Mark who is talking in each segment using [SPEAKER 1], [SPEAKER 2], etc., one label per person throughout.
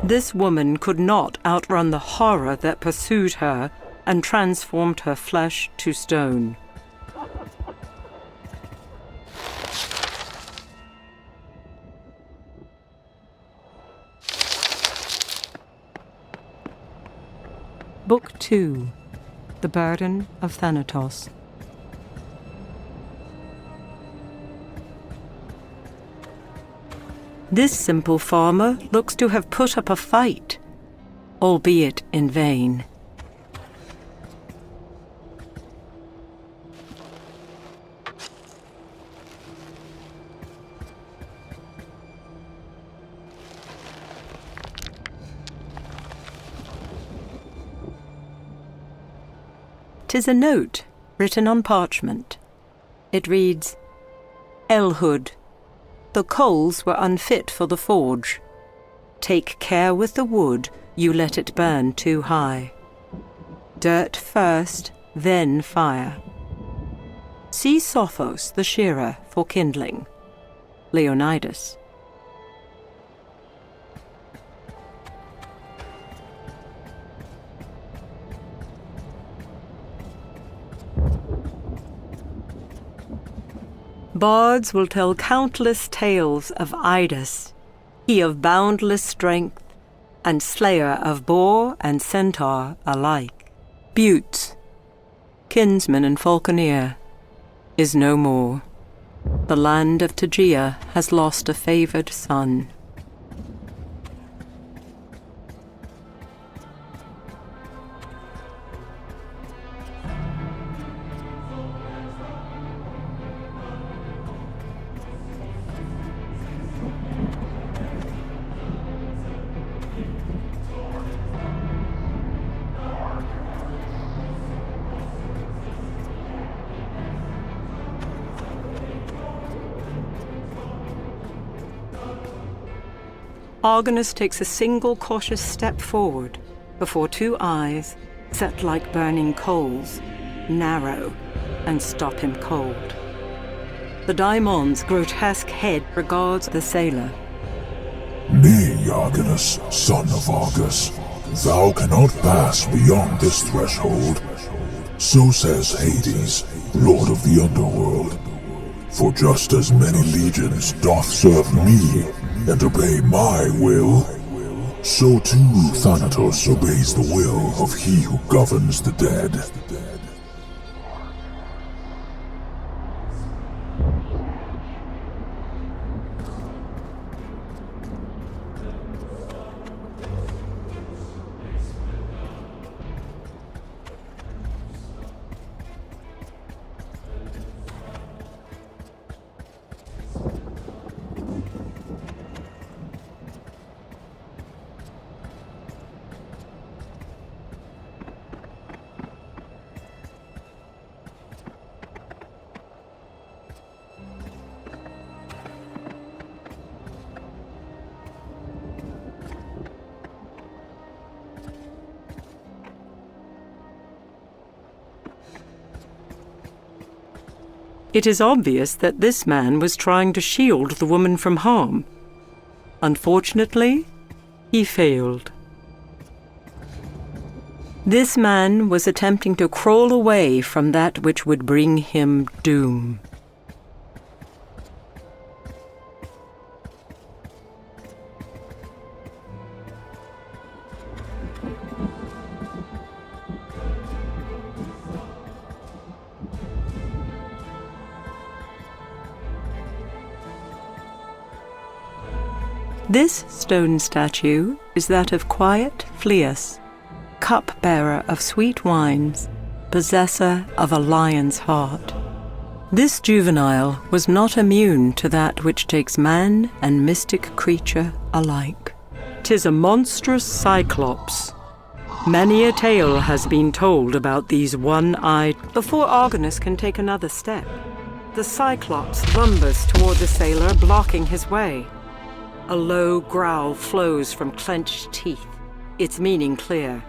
[SPEAKER 1] This woman could not outrun the horror that pursued her and transformed her flesh to stone. Book 2. The Burden of Thanatos. This simple farmer looks to have put up a fight, albeit in vain. "'Tis a note written on parchment. It reads, 'Elhood, the coals were unfit for the forge. Take care with the wood, you let it burn too high. Dirt first, then fire. See Sophos the shearer for kindling. Leonidas.'" Bards will tell countless tales of Idas, he of boundless strength, and slayer of boar and centaur alike. Butes, kinsman and falconer, is no more. The land of Tegea has lost a favoured son. Argonus takes a single cautious step forward before two eyes, set like burning coals, narrow and stop him cold. The daemon's grotesque head regards the sailor.
[SPEAKER 2] "Nay, Argonus, son of Argus, thou cannot pass beyond this threshold. So says Hades, lord of the underworld. For just as many legions doth serve me and obey my will, so too Thanatos obeys the will of he who governs the dead."
[SPEAKER 1] It is obvious that this man was trying to shield the woman from harm. Unfortunately, he failed. This man was attempting to crawl away from that which would bring him doom. This stone statue is that of quiet Phlius, cup-bearer of sweet wines, possessor of a lion's heart. This juvenile was not immune to that which takes man and mystic creature alike. 'Tis a monstrous cyclops. Many a tale has been told about these one-eyed. Before Argonus can take another step, the cyclops lumbers toward the sailor, blocking his way. A low growl flows from clenched teeth, its meaning clear.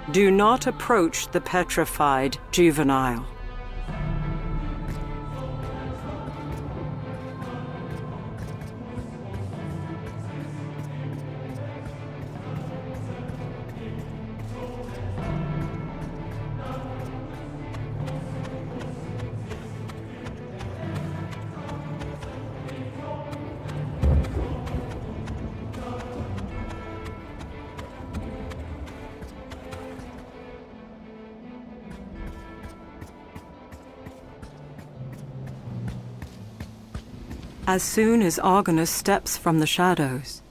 [SPEAKER 1] Do not approach the petrified juvenile. As soon as Argonus steps from the shadows,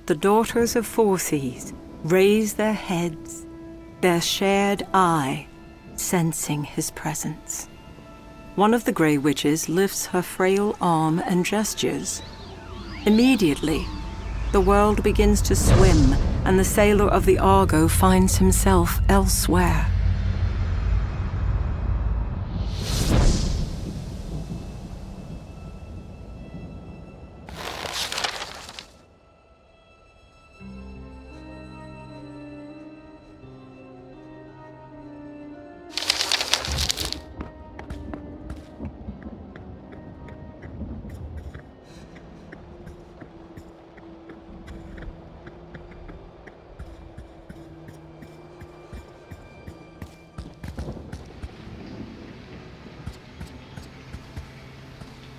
[SPEAKER 1] the daughters of Phorcys raise their heads, their shared eye sensing his presence. One of the Grey Witches lifts her frail arm and gestures. Immediately, the world begins to swim, and the sailor of the Argo finds himself elsewhere.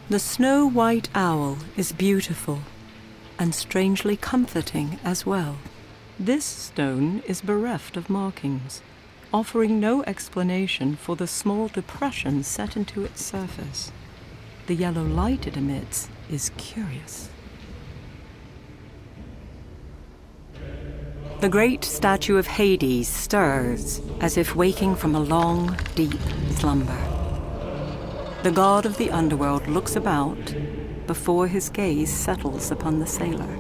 [SPEAKER 1] The snow-white owl is beautiful and strangely comforting as well. This stone is bereft of markings, offering no explanation for the small depression set into its surface. The yellow light it emits is curious. The great statue of Hades stirs as if waking from a long, deep slumber. The god of the underworld looks about before his gaze settles upon the sailor.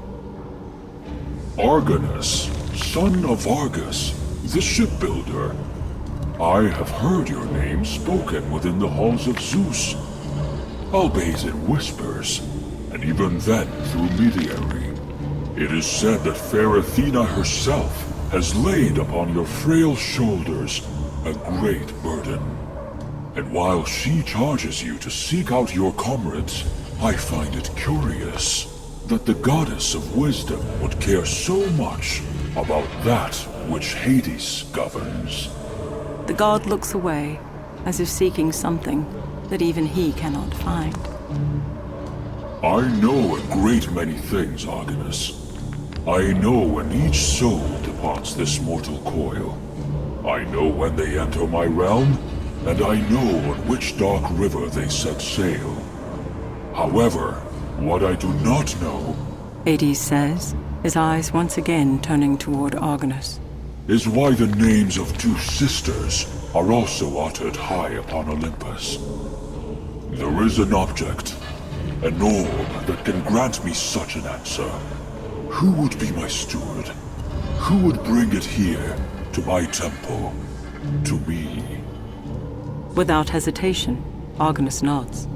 [SPEAKER 2] Argonus, son of Argus, the shipbuilder. I have heard your name spoken within the halls of Zeus, albeit in whispers, and even then through mediary. It is said that fair Athena herself has laid upon your frail shoulders a great burden. And while she charges you to seek out your comrades, I find it curious that the goddess of wisdom would care so much about that which Hades governs.
[SPEAKER 1] The god looks away, as if seeking something that even he cannot find.
[SPEAKER 2] I know a great many things, Argonus. I know when each soul departs this mortal coil. I know when they enter my realm, and I know on which dark river they set sail. However, what I do not know,
[SPEAKER 1] Hades says, his eyes once again turning toward Argonus,
[SPEAKER 2] is why the names of two sisters are also uttered high upon Olympus. There is an object, an orb that can grant me such an answer. Who would be my steward? Who would bring it here, to my temple, to me?
[SPEAKER 1] Without hesitation, Argonus nods.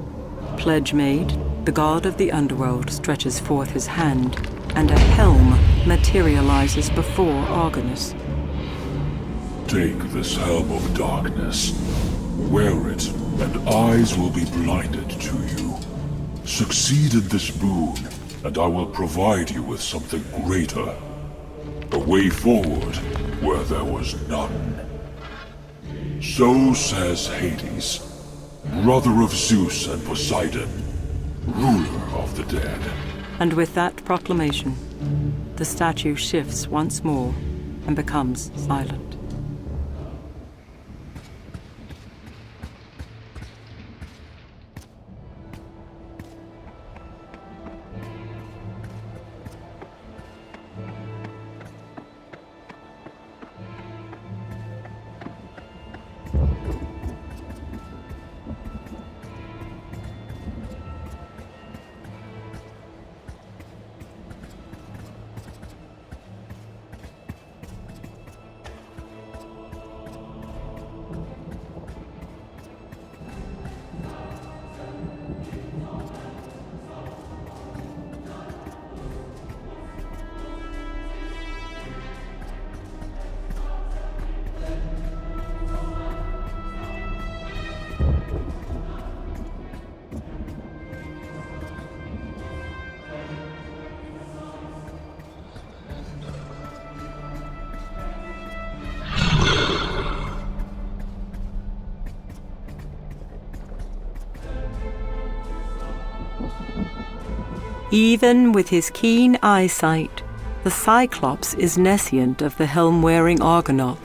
[SPEAKER 1] Pledge made, the god of the underworld stretches forth his hand, and a helm materializes before Argonus.
[SPEAKER 2] Take this helm of darkness. Wear it, and eyes will be blinded to you. Succeed in this boon, and I will provide you with something greater. A way forward where there was none. So says Hades, brother of Zeus and Poseidon, ruler of the dead.
[SPEAKER 1] And with that proclamation, the statue shifts once more and becomes silent. Even with his keen eyesight, the Cyclops is nescient of the helm-wearing Argonaut.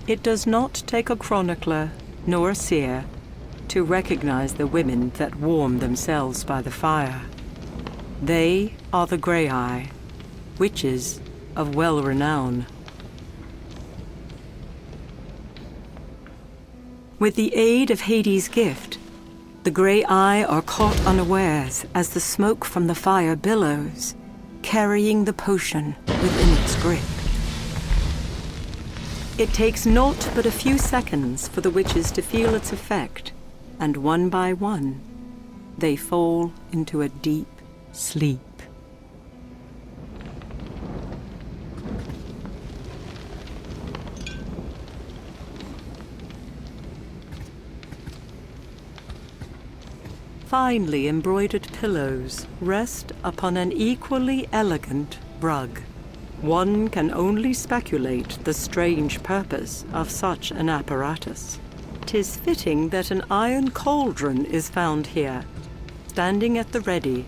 [SPEAKER 1] It does not take a chronicler nor a seer to recognize the women that warm themselves by the fire. They are the Grey-Eye, witches of well renown. With the aid of Hades' gift, the Grey-Eye are caught unawares as the smoke from the fire billows, carrying the potion within its grip. It takes naught but a few seconds for the witches to feel its effect, and one by one, they fall into a deep sleep. Finely embroidered pillows rest upon an equally elegant rug. One can only speculate the strange purpose of such an apparatus. 'Tis fitting that an iron cauldron is found here, standing at the ready.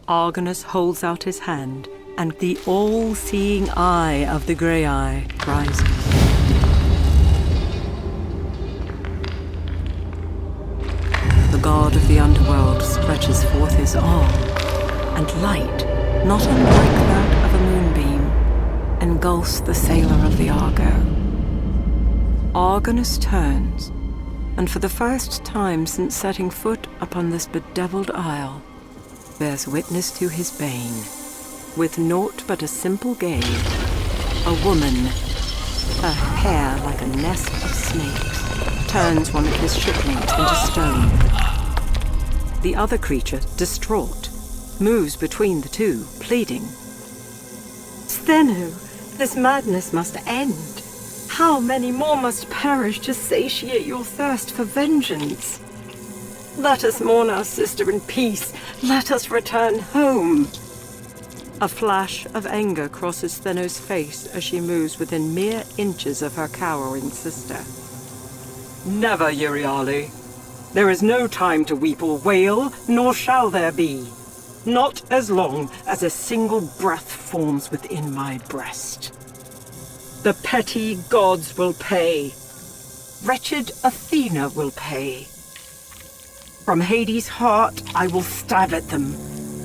[SPEAKER 1] Argonus holds out his hand, and the all-seeing eye of the Grey-Eye rises. The god of the underworld stretches forth his arm, and light, not unlike that of a moonbeam, engulfs the sailor of the Argo. Argonus turns, and for the first time since setting foot upon this bedeviled isle, bears witness to his bane. With naught but a simple gaze, a woman, her hair like a nest of snakes, turns one of his shipmates into stone. The other creature, distraught, moves between the two, pleading.
[SPEAKER 3] Stheno, this madness must end. How many more must perish to satiate your thirst for vengeance? Let us mourn our sister in peace. Let us return home.
[SPEAKER 1] A flash of anger crosses Stheno's face as she moves within mere inches of her cowering sister.
[SPEAKER 4] Never, Euryale. There is no time to weep or wail, nor shall there be. Not as long as a single breath forms within my breast. The petty gods will pay. Wretched Athena will pay. From Hades' heart I will stab at them.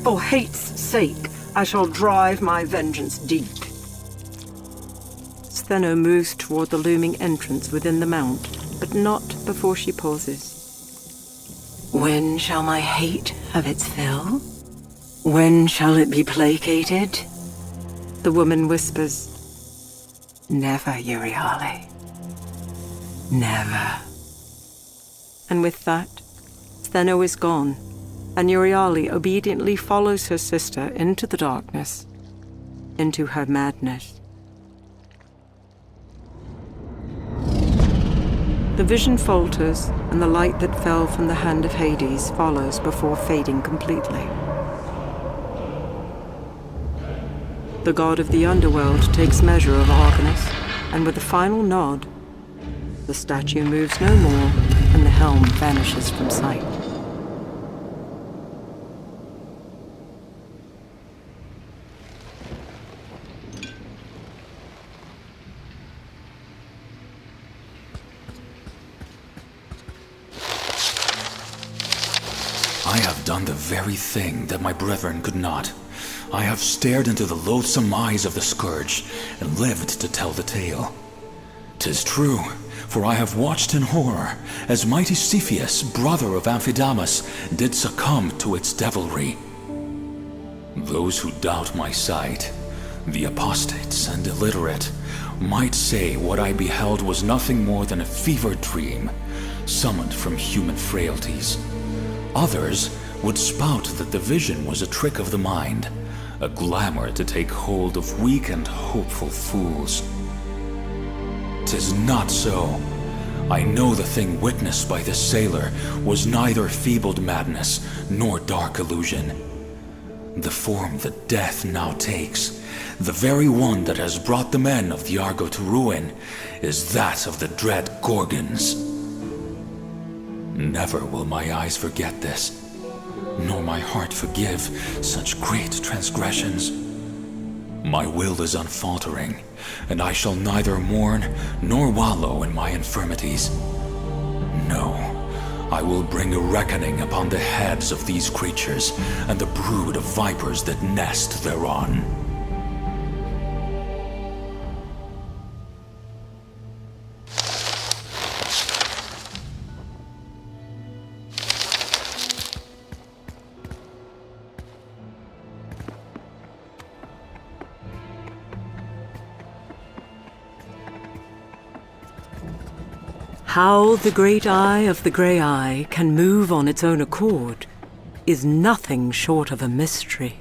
[SPEAKER 4] For hate's sake, I shall drive my vengeance deep.
[SPEAKER 1] Stheno moves toward the looming entrance within the mount, but not before she pauses.
[SPEAKER 3] When shall my hate have its fill? When shall it be placated?
[SPEAKER 1] The woman whispers.
[SPEAKER 3] Never, Euryale. Never.
[SPEAKER 1] And with that, Stheno is gone, and Euryale obediently follows her sister into the darkness, into her madness. The vision falters, and the light that fell from the hand of Hades follows before fading completely. The god of the underworld takes measure of Argonus, and with a final nod, the statue moves no more, and the helm vanishes from sight.
[SPEAKER 5] I have done the very thing that my brethren could not. I have stared into the loathsome eyes of the scourge and lived to tell the tale. 'Tis true, for I have watched in horror as mighty Cepheus, brother of Amphidamas, did succumb to its devilry. Those who doubt my sight, the apostates and illiterate, might say what I beheld was nothing more than a fevered dream, summoned from human frailties. Others would spout that the vision was a trick of the mind, a glamour to take hold of weak and hopeful fools. 'Tis not so. I know the thing witnessed by this sailor was neither feebled madness nor dark illusion. The form that death now takes, the very one that has brought the men of the Argo to ruin, is that of the dread Gorgons. Never will my eyes forget this, nor my heart forgive such great transgressions. My will is unfaltering, and I shall neither mourn nor wallow in my infirmities. No, I will bring a reckoning upon the heads of these creatures and the brood of vipers that nest thereon.
[SPEAKER 1] How the great eye of the grey eye can move on its own accord is nothing short of a mystery.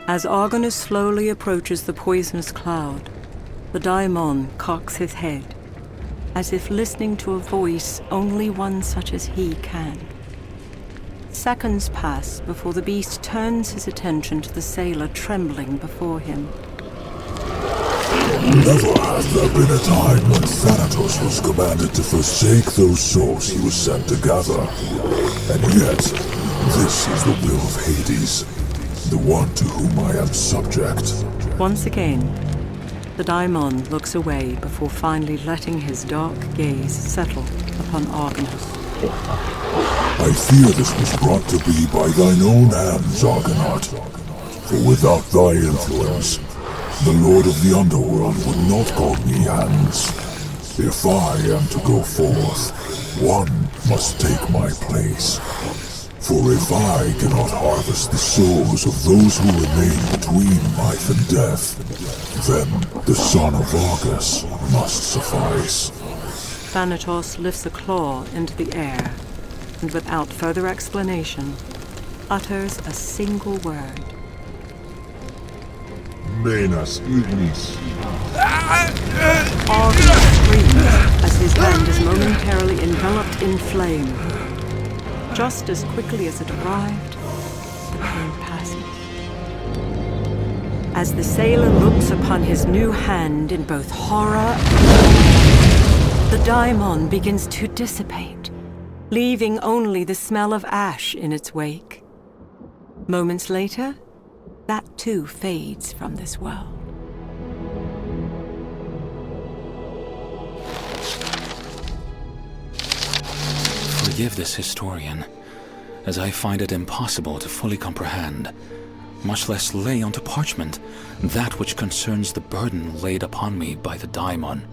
[SPEAKER 1] As Argonus slowly approaches the poisonous cloud, the daimon cocks his head, as if listening to a voice only one such as he can. Seconds pass before the beast turns his attention to the sailor trembling before him.
[SPEAKER 2] Never has there been a time when Thanatos was commanded to forsake those souls he was sent to gather. And yet, this is the will of Hades, the one to whom I am subject.
[SPEAKER 1] Once again, the daimon looks away before finally letting his dark gaze settle upon Argonus.
[SPEAKER 2] I fear this was brought to be by thine own hands, Argonaut. For without thy influence, the Lord of the Underworld would not call me hands. If I am to go forth, one must take my place. For if I cannot harvest the souls of those who remain between life and death, then the son of Argus must suffice.
[SPEAKER 1] Thanatos lifts a claw into the air, and without further explanation, utters a single word.
[SPEAKER 2] Menas ignis.
[SPEAKER 1] Argonus screams as his hand is momentarily enveloped in flame. Just as quickly as it arrived, the pain passes. As the sailor looks upon his new hand in both horror and the daimon begins to dissipate, leaving only the smell of ash in its wake. Moments later, that too fades from this world.
[SPEAKER 5] Forgive this historian, as I find it impossible to fully comprehend, much less lay onto parchment, that which concerns the burden laid upon me by the daimon.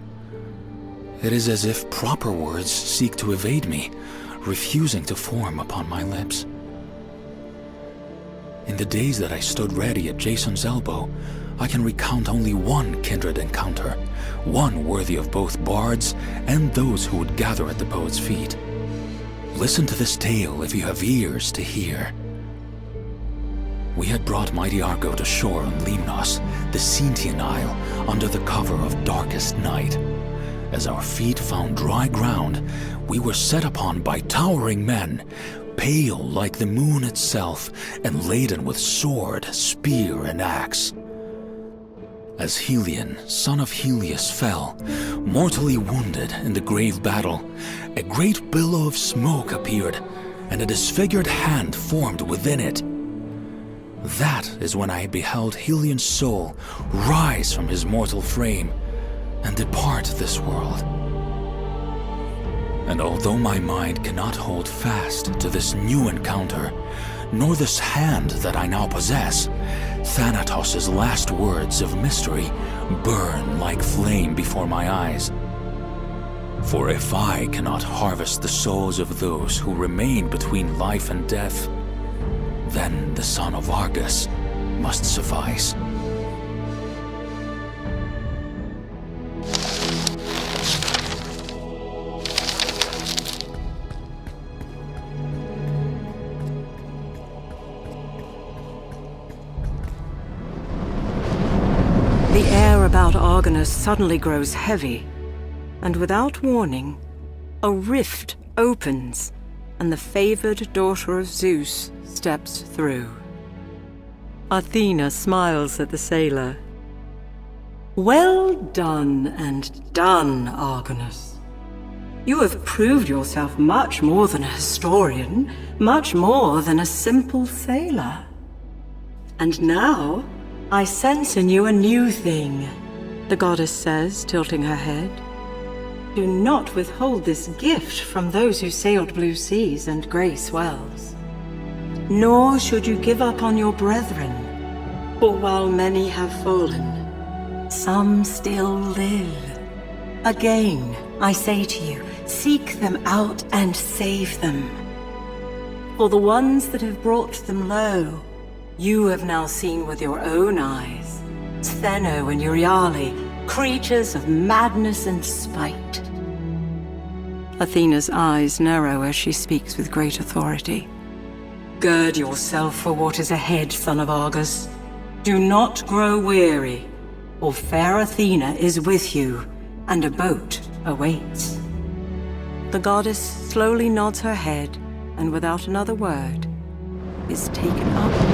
[SPEAKER 5] It is as if proper words seek to evade me, refusing to form upon my lips. In the days that I stood ready at Jason's elbow, I can recount only one kindred encounter, one worthy of both bards and those who would gather at the poet's feet. Listen to this tale if you have ears to hear. We had brought mighty Argo to shore on Limnos, the Sintian Isle, under the cover of darkest night. As our feet found dry ground, we were set upon by towering men, pale like the moon itself, and laden with sword, spear, and axe. As Helion, son of Helios, fell, mortally wounded in the grave battle, a great billow of smoke appeared, and a disfigured hand formed within it. That is when I beheld Helion's soul rise from his mortal frame and depart this world. And although my mind cannot hold fast to this new encounter, nor this hand that I now possess, Thanatos' last words of mystery burn like flame before my eyes. For if I cannot harvest the souls of those who remain between life and death, then the son of Argus must suffice.
[SPEAKER 1] The air about Argonus suddenly grows heavy, and without warning, a rift opens, and the favored daughter of Zeus steps through. Athena smiles at the sailor. Well done and done, Argonus. You have proved yourself much more than a historian, much more than a simple sailor. And now, I sense in you a new thing, the goddess says, tilting her head. Do not withhold this gift from those who sailed blue seas and grey swells. Nor should you give up on your brethren, for while many have fallen, some still live. Again, I say to you, seek them out and save them. For the ones that have brought them low, you have now seen with your own eyes, Stheno and Euryale, creatures of madness and spite. Athena's eyes narrow as she speaks with great authority. Gird yourself for what is ahead, son of Argus. Do not grow weary, for fair Athena is with you, and a boat awaits. The goddess slowly nods her head, and without another word, is taken up